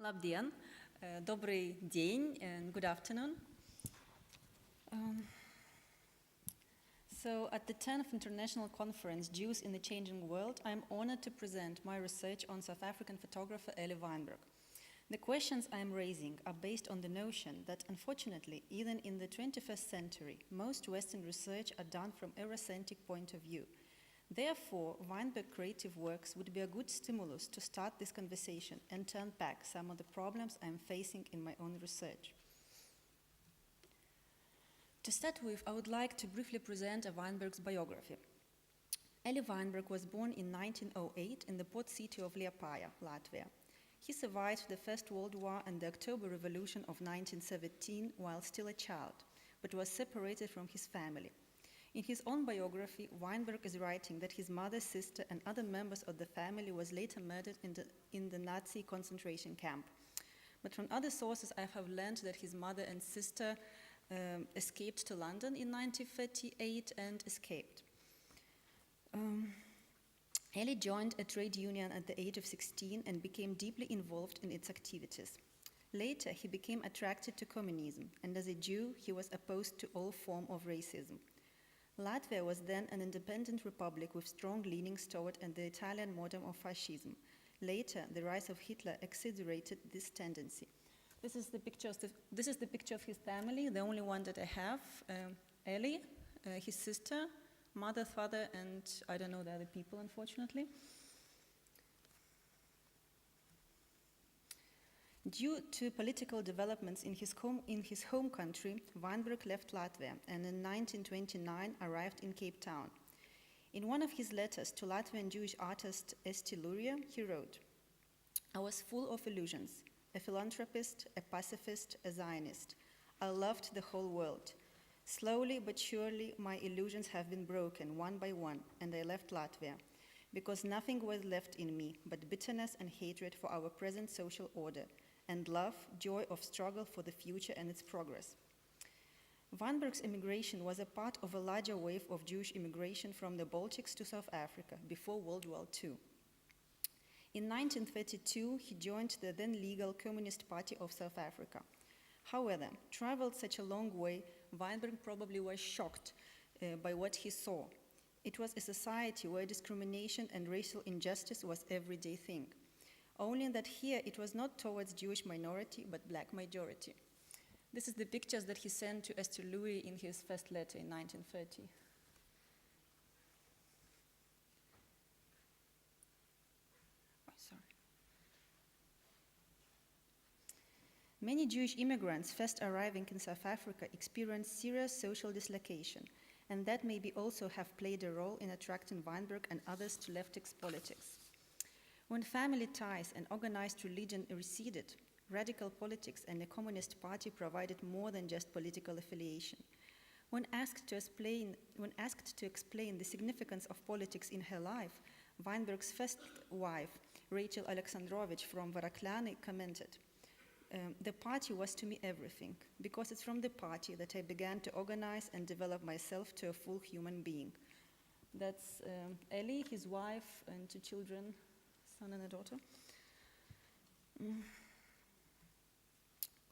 Labdien, добрый день, and good afternoon. So at the 10th International Conference, Jews in the Changing World, I'm honored to present my research on South African photographer Eli Weinberg. The questions I'm raising are based on the notion that, unfortunately, even in the 21st century, most Western research are done from a Eurocentric point of view. Therefore, Weinberg creative works would be a good stimulus to start this conversation and turn back some of the problems I'm facing in my own research. To start with, I would like to briefly present Weinberg's biography. Eli Weinberg was born in 1908 in the port city of Lietuva, Latvia. He survived the First World War and the October Revolution of 1917 while still a child, but was separated from his family. In his own biography, Weinberg is writing that his mother, sister, and other members of the family was later murdered in the Nazi concentration camp. But from other sources, I have learned that his mother and sister escaped to London in 1938 and escaped. Eli joined a trade union at the age of 16 and became deeply involved in its activities. Later, he became attracted to communism, and as a Jew, he was opposed to all form of racism. Latvia was then an independent republic with strong leanings toward the Italian model of fascism. Later, the rise of Hitler accelerated this tendency. This is the picture of his family, the only one that I have. Eli, his sister, mother, father, and I don't know the other people, unfortunately. Due to political developments in his home country, Weinberg left Latvia and in 1929 arrived in Cape Town. In one of his letters to Latvian Jewish artist Esti Luria, he wrote, "I was full of illusions, a philanthropist, a pacifist, a Zionist. I loved the whole world. Slowly but surely my illusions have been broken one by one, and I left Latvia, because nothing was left in me but bitterness and hatred for our present social order, and love, joy of struggle for the future and its progress." Weinberg's immigration was a part of a larger wave of Jewish immigration from the Baltics to South Africa before World War II. In 1932, he joined the then legal Communist Party of South Africa. However, traveled such a long way, Weinberg probably was shocked by what he saw. It was a society where discrimination and racial injustice was everyday thing. Only that here it was not towards Jewish minority, but black majority. This is the pictures that he sent to Esther Louis in his first letter in 1930. Many Jewish immigrants first arriving in South Africa experienced serious social dislocation, and that maybe also have played a role in attracting Weinberg and others to leftist politics. When family ties and organized religion receded, radical politics and the Communist Party provided more than just political affiliation. When asked to explain the significance of politics in her life, Weinberg's first wife, Rachel Alexandrovich from Varaklani, commented, "The party was to me everything, because it's from the party that I began to organize and develop myself to a full human being." That's Eli, his wife, and two children, son and a daughter.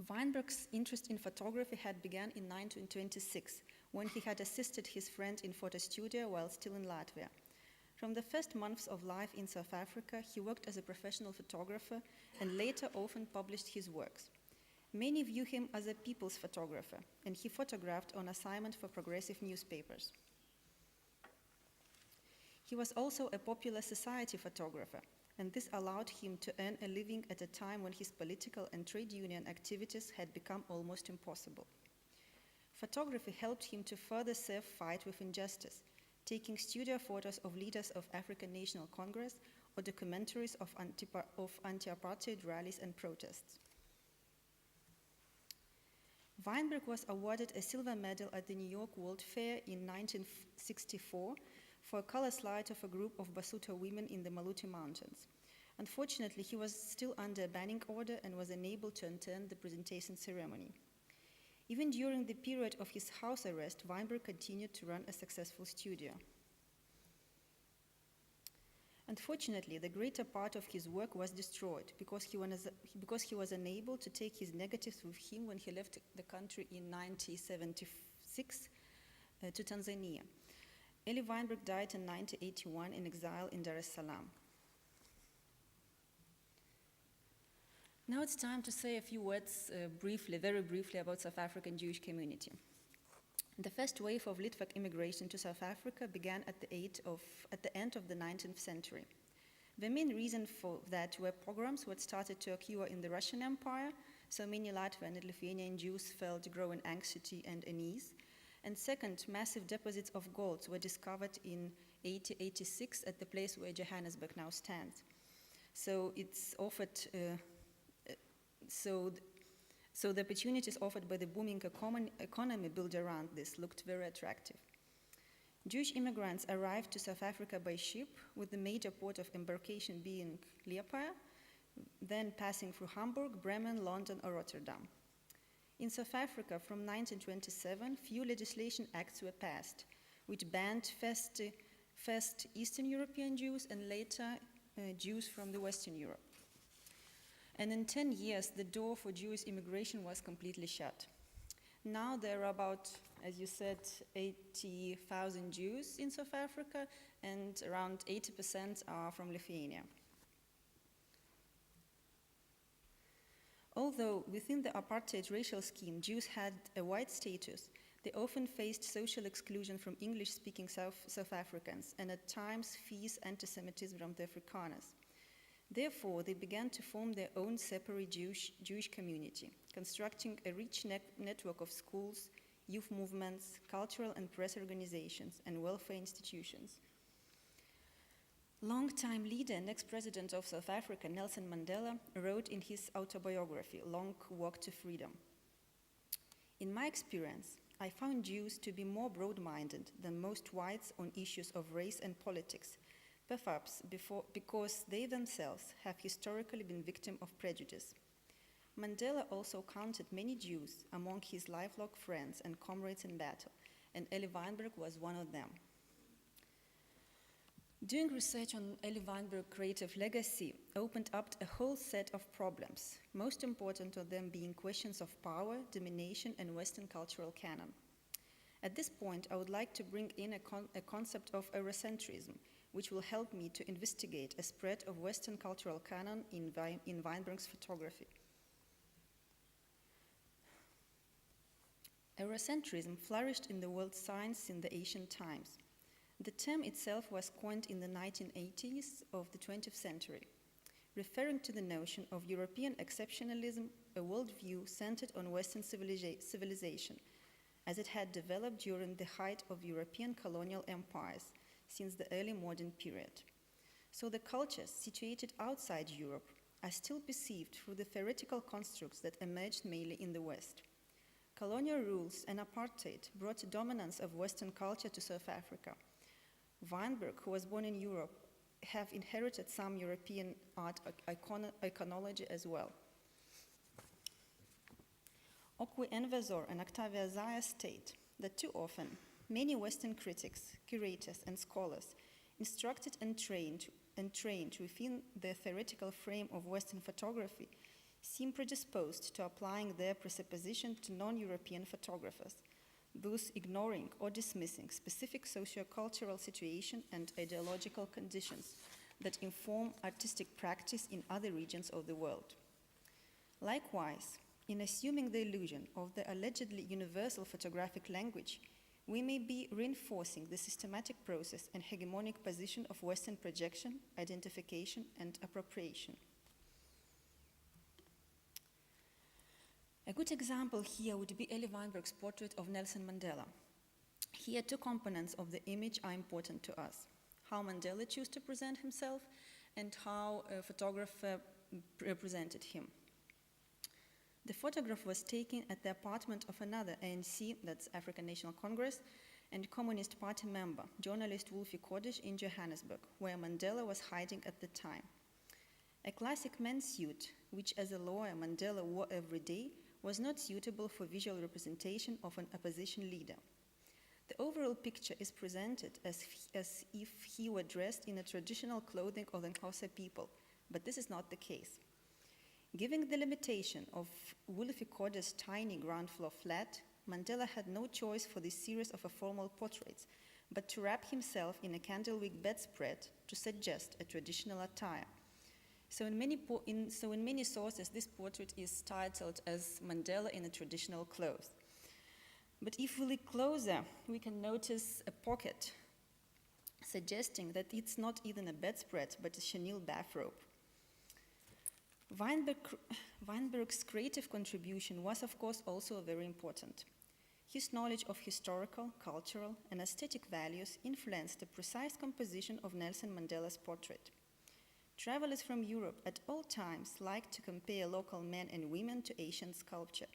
Weinberg's interest in photography had begun in 1926, when he had assisted his friend in photo studio while still in Latvia. From the first months of life in South Africa, he worked as a professional photographer and later often published his works. Many view him as a people's photographer, and he photographed on assignment for progressive newspapers. He was also a popular society photographer, and this allowed him to earn a living at a time when his political and trade union activities had become almost impossible. Photography helped him to further serve fight with injustice, taking studio photos of leaders of African National Congress or documentaries of anti-apartheid rallies and protests. Weinberg was awarded a silver medal at the New York World Fair in 1964 for a color slide of a group of Basuto women in the Maluti Mountains. Unfortunately, he was still under a banning order and was unable to attend the presentation ceremony. Even during the period of his house arrest, Weinberg continued to run a successful studio. Unfortunately, the greater part of his work was destroyed because he was unable to take his negatives with him when he left the country in 1976 to Tanzania. Eli Weinberg died in 1981 in exile in Dar es Salaam. Now it's time to say a few words very briefly about South African Jewish community. The first wave of Lithuanian immigration to South Africa began at the end of the 19th century. The main reason for that were pogroms that started to occur in the Russian Empire, so many Latvian and Lithuanian Jews felt growing anxiety and unease. And second, massive deposits of gold were discovered in 1886 at the place where Johannesburg now stands. So it's offered. So the opportunities offered by the booming economy built around this looked very attractive. Jewish immigrants arrived to South Africa by ship, with the major port of embarkation being Lietuva, then passing through Hamburg, Bremen, London, or Rotterdam. In South Africa, from 1927, few legislation acts were passed, which banned first Eastern European Jews and later Jews from the Western Europe. And in 10 years, the door for Jewish immigration was completely shut. Now there are about, as you said, 80,000 Jews in South Africa, and around 80% are from Lithuania. Although within the apartheid racial scheme, Jews had a white status, they often faced social exclusion from English-speaking South Africans, and at times fierce anti-Semitism from the Afrikaners. Therefore, they began to form their own separate Jewish community, constructing a rich network of schools, youth movements, cultural and press organizations, and welfare institutions. Long-time leader and ex-president of South Africa, Nelson Mandela, wrote in his autobiography, Long Walk to Freedom, "In my experience, I found Jews to be more broad-minded than most whites on issues of race and politics, perhaps because they themselves have historically been victims of prejudice." Mandela also counted many Jews among his lifelong friends and comrades in battle, and Eli Weinberg was one of them. Doing research on Eli Weinberg's creative legacy opened up a whole set of problems, most important of them being questions of power, domination, and Western cultural canon. At this point, I would like to bring in a concept of Eurocentrism, which will help me to investigate a spread of Western cultural canon in Weinberg's photography. Eurocentrism flourished in the world science in the ancient times. The term itself was coined in the 1980s of the 20th century, referring to the notion of European exceptionalism, a worldview centered on Western civilization, as it had developed during the height of European colonial empires, since the early modern period. So the cultures situated outside Europe are still perceived through the theoretical constructs that emerged mainly in the West. Colonial rules and apartheid brought dominance of Western culture to South Africa. Weinberg, who was born in Europe, have inherited some European art iconology as well. Okwe Envezor and Octavia Zaya state that too often, many Western critics, curators, and scholars, instructed and trained within the theoretical frame of Western photography, seem predisposed to applying their presupposition to non-European photographers, thus ignoring or dismissing specific socio-cultural situation and ideological conditions that inform artistic practice in other regions of the world. Likewise, in assuming the illusion of the allegedly universal photographic language, we may be reinforcing the systematic process and hegemonic position of Western projection, identification, and appropriation. A good example here would be Eli Weinberg's portrait of Nelson Mandela. Here, two components of the image are important to us: how Mandela chose to present himself and how a photographer represented him. The photograph was taken at the apartment of another ANC, that's African National Congress, and Communist Party member, journalist Wolfie Kodesh, in Johannesburg, where Mandela was hiding at the time. A classic men's suit, which as a lawyer Mandela wore every day, was not suitable for visual representation of an opposition leader. The overall picture is presented as if he were dressed in a traditional clothing of the Xhosa people, but this is not the case. Given the limitation of Wolfie Koda's tiny ground floor flat, Mandela had no choice for this series of formal portraits, but to wrap himself in a candlewick bedspread to suggest a traditional attire. So in many sources, this portrait is titled as Mandela in a traditional clothes. But if we look closer, we can notice a pocket, suggesting that it's not even a bedspread, but a chenille bathrobe. Weinberg's creative contribution was, of course, also very important. His knowledge of historical, cultural, and aesthetic values influenced the precise composition of Nelson Mandela's portrait. Travelers from Europe at all times liked to compare local men and women to Asian sculpture.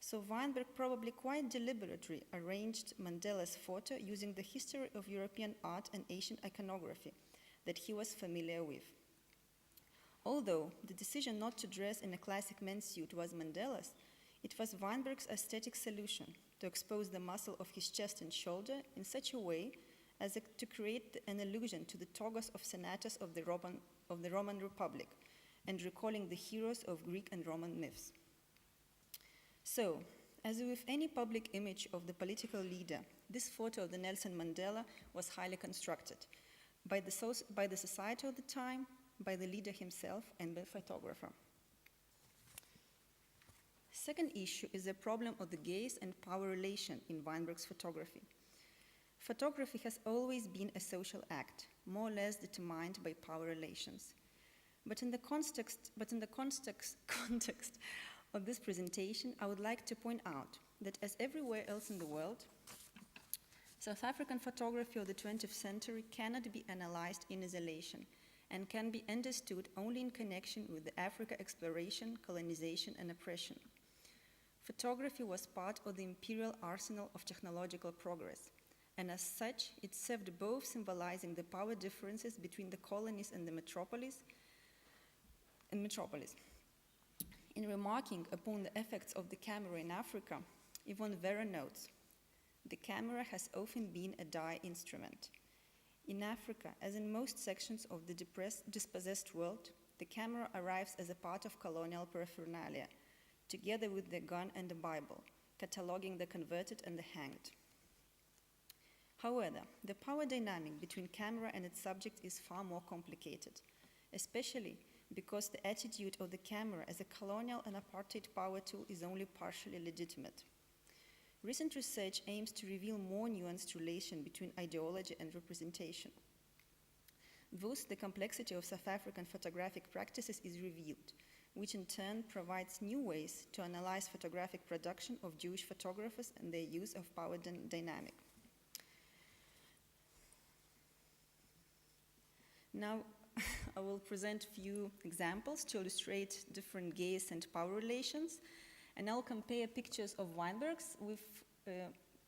So Weinberg probably quite deliberately arranged Mandela's photo using the history of European art and Asian iconography that he was familiar with. Although the decision not to dress in a classic men's suit was Mandela's, it was Weinberg's aesthetic solution to expose the muscle of his chest and shoulder in such a way as to create an allusion to the togas of senators of the Roman Republic and recalling the heroes of Greek and Roman myths. So, as with any public image of the political leader, this photo of the Nelson Mandela was highly constructed by the society of the time, by the leader himself, and by the photographer. Second issue is the problem of the gaze and power relation in Weinberg's photography. Photography has always been a social act, more or less determined by power relations. But in the context of this presentation, I would like to point out that as everywhere else in the world, South African photography of the 20th century cannot be analyzed in isolation and can be understood only in connection with the Africa exploration, colonization, and oppression. Photography was part of the imperial arsenal of technological progress, and as such, it served both symbolizing the power differences between the colonies and the metropolis. In remarking upon the effects of the camera in Africa, Yvonne Vera notes, "The camera has often been a dire instrument. In Africa, as in most sections of the dispossessed world, the camera arrives as a part of colonial paraphernalia, together with the gun and the Bible, cataloging the converted and the hanged. However, the power dynamic between camera and its subject is far more complicated, especially because the attitude of the camera as a colonial and apartheid power tool is only partially legitimate. Recent research aims to reveal more nuanced relation between ideology and representation. Thus, the complexity of South African photographic practices is revealed, which in turn provides new ways to analyze photographic production of Jewish photographers and their use of power dynamic. Now, I will present a few examples to illustrate different gaze and power relations, and I'll compare pictures of Weinberg's with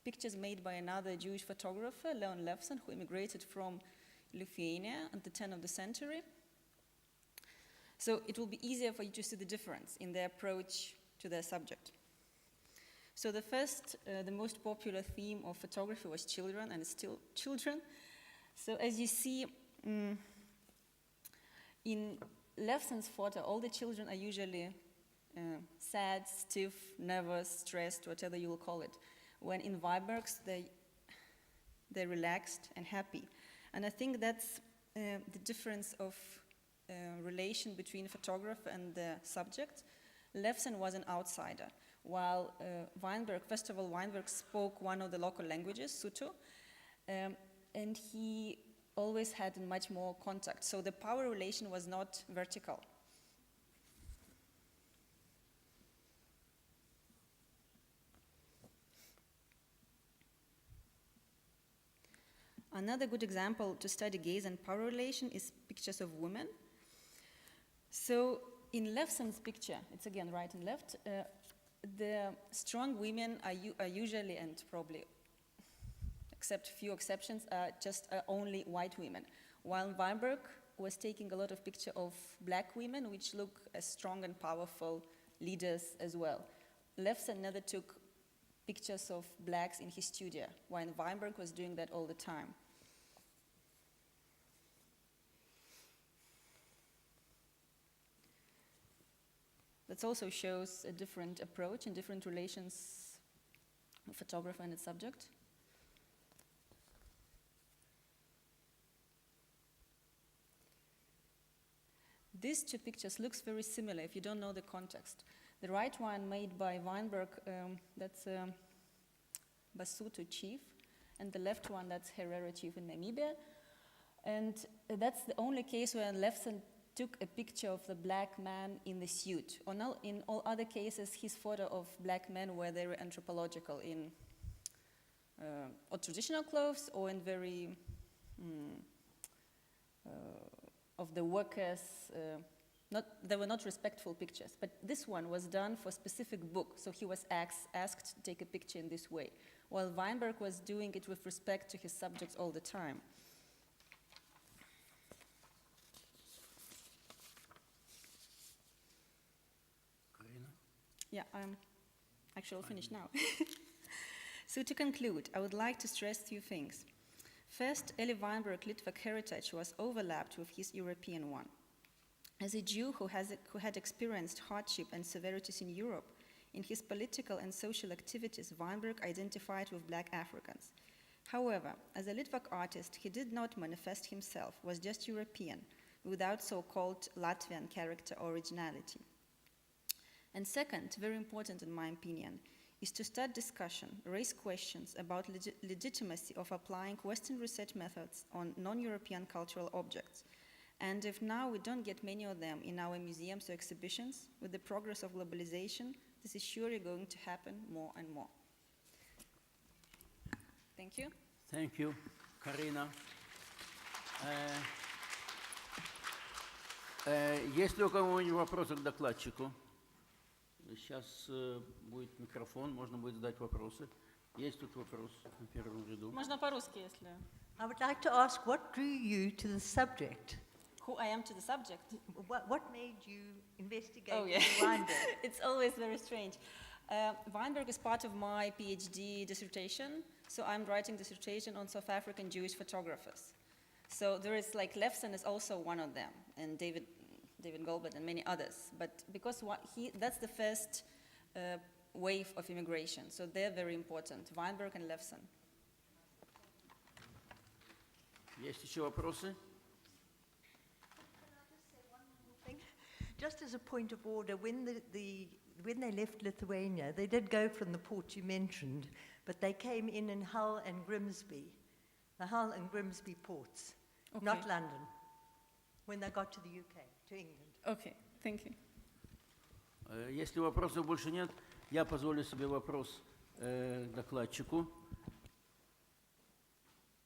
pictures made by another Jewish photographer, Leon Levson, who immigrated from Lithuania at the turn of the century. So it will be easier for you to see the difference in their approach to their subject. So the first, the most popular theme of photography was children, and it's still children. So as you see, in Levson's photo, all the children are usually sad, stiff, nervous, stressed, whatever you will call it. When in Weinberg's, they're relaxed and happy. And I think that's the difference of relation between photographer and the subject. Levson was an outsider, while Weinberg, first of all, Weinberg spoke one of the local languages, Sotho, and he always had much more contact. So the power relation was not vertical. Another good example to study gaze and power relation is pictures of women. So in Levson's picture, it's again right and left, the strong women are usually, and probably except few exceptions, are just only white women, while Weinberg was taking a lot of pictures of black women, which look as strong and powerful leaders as well. Levson never took pictures of blacks in his studio, while Weinberg was doing that all the time. That also shows a different approach and different relations of photographer and its subject. These two pictures looks very similar if you don't know the context. The right one made by Weinberg, that's Basuto chief, and the left one, that's Herero chief in Namibia. And that's the only case where Lefsen took a picture of the black man in the suit. In all other cases, his photo of black men were very anthropological in or traditional clothes or in very of the workers. They were not respectful pictures, but this one was done for a specific book, so he was asked to take a picture in this way, while Weinberg was doing it with respect to his subjects all the time. Karina? Yeah, I'll finish now. So to conclude, I would like to stress two things. First, Eli Weinberg Litvak heritage was overlapped with his European one. As a Jew who had experienced hardship and severities in Europe, in his political and social activities, Weinberg identified with black Africans. However, as a Litvak artist, he did not manifest himself, was just European, without so-called Latvian character or originality. And second, very important in my opinion, is to start discussion, raise questions about legitimacy of applying Western research methods on non-European cultural objects. And if now we don't get many of them in our museums or exhibitions, with the progress of globalization, this is surely going to happen more and more. Thank you. Thank you, Karina. Есть ли у кого-нибудь вопросы к докладчику? Сейчас будет микрофон, можно будет задать вопросы. Есть тут вопрос на первом ряду. Можно по-русски, если... I would like to ask, what drew you to the subject? Who I am to the subject? What made you investigate Weinberg? Weinberg? It's always very strange. Weinberg is part of my PhD dissertation, so I'm writing dissertation on South African Jewish photographers. So there is like Lefsen is also one of them, and David Goldberg and many others. But because that's the first wave of immigration, so they're very important, Weinberg and Lefsen. Есть еще вопросы? Just as a point of order, when they left Lithuania, they did go from the port you mentioned, but they came in Hull and Grimsby, the Hull and Grimsby ports, not London, when they got to the UK, to England. Okay, thank you. Если вопросов больше нет, я позволю себе вопрос докладчику.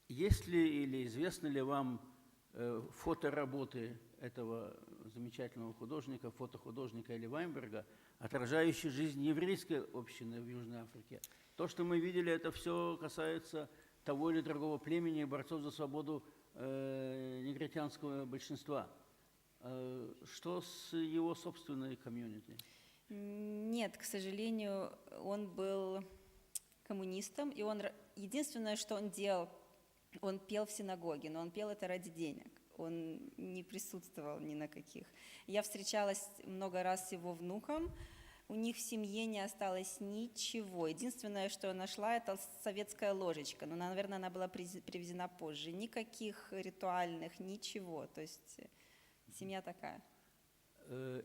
Есть ли или известны ли вам фотоработы этого замечательного художника, фотохудожника Эли Вайнберга, отражающие жизнь еврейской общины в Южной Африке? То, что мы видели, это все касается того или другого племени, борцов за свободу негритянского большинства. Что с его собственной комьюнити? Нет, к сожалению, он был коммунистом, и единственное, что он делал, он пел в синагоге, но он пел это ради денег. Он не присутствовал ни на каких. Я встречалась много раз с его внуком, у них в семье не осталось ничего. Единственное, что я нашла, это советская ложечка, но, наверное, она была привезена позже. Никаких ритуальных, ничего. То есть семья такая.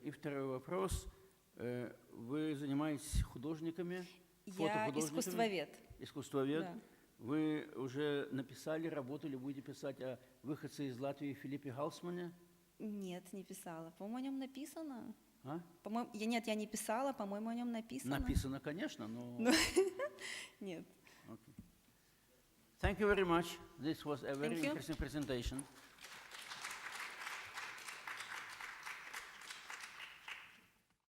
И второй вопрос. Вы занимаетесь художниками? Я искусствовед. Искусствовед? Да. Вы уже написали, работали, будете писать о выходце из Латвии Филиппе Галсмане? Нет, не писала. По-моему, о нем написано. А? Нет, я не писала, по-моему, о нем написано. Написано, конечно, но... Нет. Okay. Thank you very much. This was a very interesting presentation.